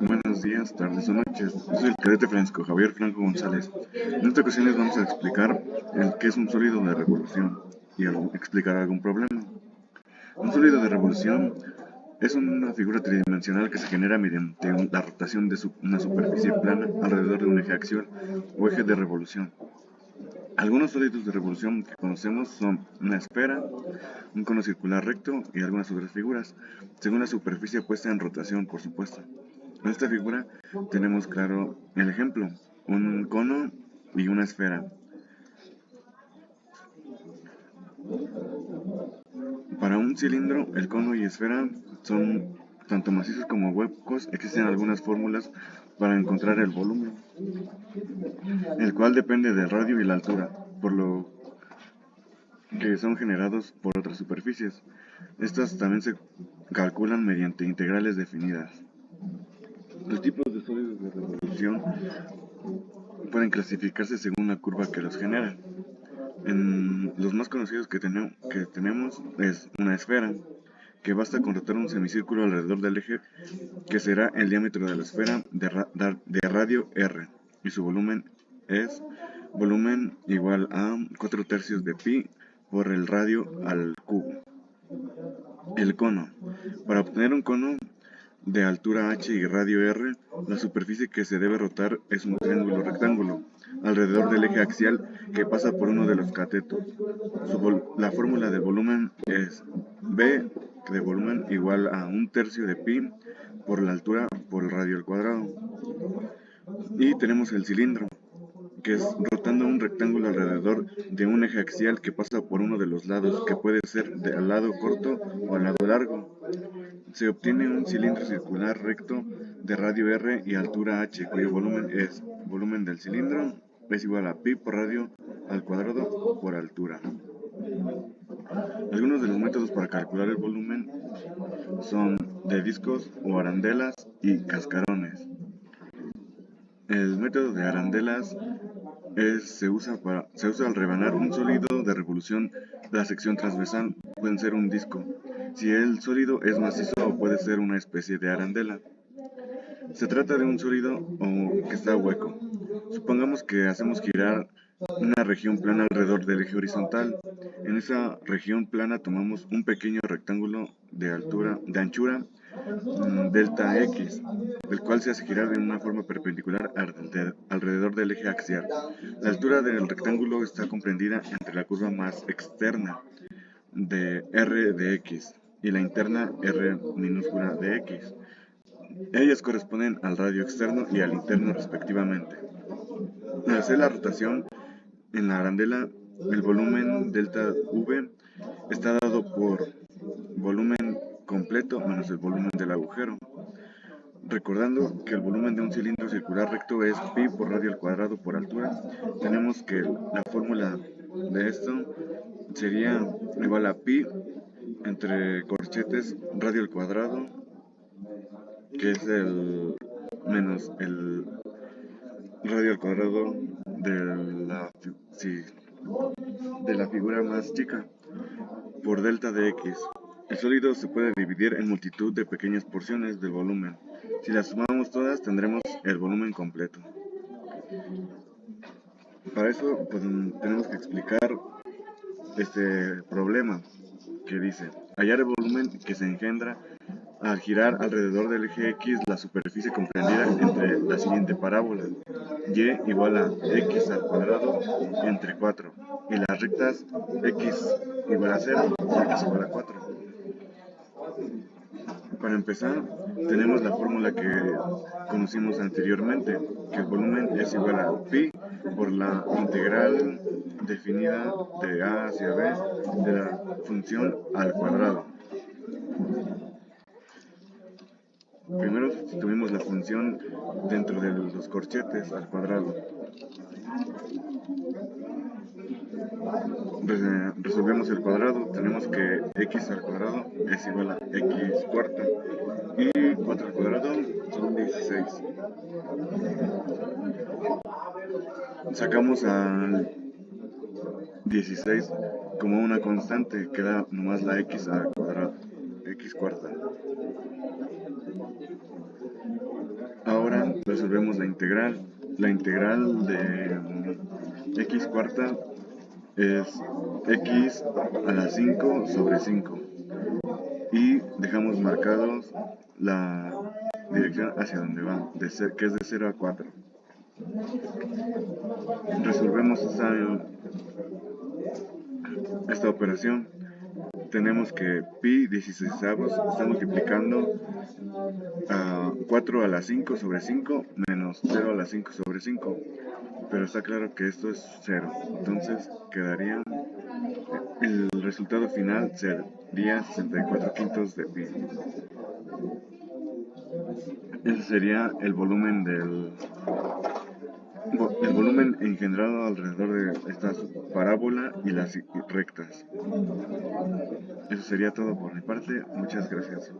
Buenos días, tardes o noches. Yo soy el cadete Francisco Javier Franco González. En esta ocasión les vamos a explicar qué es un sólido de revolución y explicar algún problema. Un sólido de revolución es una figura tridimensional que se genera mediante la rotación de una superficie plana alrededor de un eje axial o eje de revolución. Algunos sólidos de revolución que conocemos son una esfera, un cono circular recto y algunas otras figuras, según la superficie puesta en rotación, por supuesto. En esta figura tenemos claro el ejemplo, un cono y una esfera. Para un cilindro, el cono y esfera son tanto macizos como huecos. Existen algunas fórmulas para encontrar el volumen, el cual depende del radio y la altura, por lo que son generados por otras superficies. Estas también se calculan mediante integrales definidas. Los tipos de sólidos de revolución pueden clasificarse según la curva que los genera. Los más conocidos que tenemos es una esfera, que basta con rotar un semicírculo alrededor del eje, que será el diámetro de la esfera de radio R, y su volumen es volumen igual a 4/3 de pi por el radio al cubo. El cono. Para obtener un cono de altura h y radio r, la superficie que se debe rotar es un triángulo rectángulo alrededor del eje axial que pasa por uno de los catetos. La fórmula de volumen es B de volumen igual a 1/3 de pi por la altura por el radio al cuadrado. Y tenemos el cilindro, que es rotando un rectángulo alrededor de un eje axial que pasa por uno de los lados, que puede ser al lado corto o al lado largo. Se obtiene un cilindro circular recto de radio r y altura h, cuyo volumen del cilindro es igual a pi por radio al cuadrado por altura. Algunos de los métodos para calcular el volumen son de discos o arandelas y cascarones. El método de arandelas se usa al rebanar un sólido de revolución. La sección transversal puede ser un disco. Si el sólido es macizo, puede ser una especie de arandela. Se trata de un sólido que está hueco. Supongamos que hacemos girar una región plana alrededor del eje horizontal. En esa región plana tomamos un pequeño rectángulo de anchura delta x, el cual se hace girar en una forma perpendicular alrededor del eje axial. La altura del rectángulo está comprendida entre la curva más externa de r de x y la interna r minúscula de x. Ellas corresponden al radio externo y al interno respectivamente. Al hacer la rotación en la arandela, el volumen delta V está dado por volumen completo menos el volumen del agujero. Recordando que el volumen de un cilindro circular recto es pi por radio al cuadrado por altura, tenemos que la fórmula de esto sería igual a pi entre corchetes radio al cuadrado, que es el menos el radio al cuadrado de la figura más chica, por delta de x. El sólido se puede dividir en multitud de pequeñas porciones del volumen. Si las sumamos todas, tendremos el volumen completo. Para eso, pues, tenemos que explicar este problema que dice: hallar el volumen que se engendra al girar alrededor del eje x la superficie comprendida entre la siguiente parábola: y igual a x al cuadrado entre 4, y las rectas x igual a 0 y x igual a 4. Para empezar, tenemos la fórmula que conocimos anteriormente, que el volumen es igual a pi por la integral definida de a hacia b de la función al cuadrado. Primero sustituimos la función dentro de los corchetes al cuadrado. Resolvemos el cuadrado, tenemos que x al cuadrado es igual a x cuarta y 4 al cuadrado son 16. Sacamos al 16 como una constante, queda nomás la x al cuadrado. X cuarta. Ahora resolvemos la integral. La integral de x cuarta es x a la 5 sobre 5 y dejamos marcados la dirección hacia donde va, que es de 0 a 4. Resolvemos esta operación. Tenemos que pi 16 está multiplicando a 4 a la 5 sobre 5 menos 0 a la 5 sobre 5, pero está claro que esto es 0, entonces quedaría el resultado final sería 64 quintos de pi. Ese sería el volumen engendrado alrededor de esta parábola y las rectas. Eso sería todo por mi parte. Muchas gracias.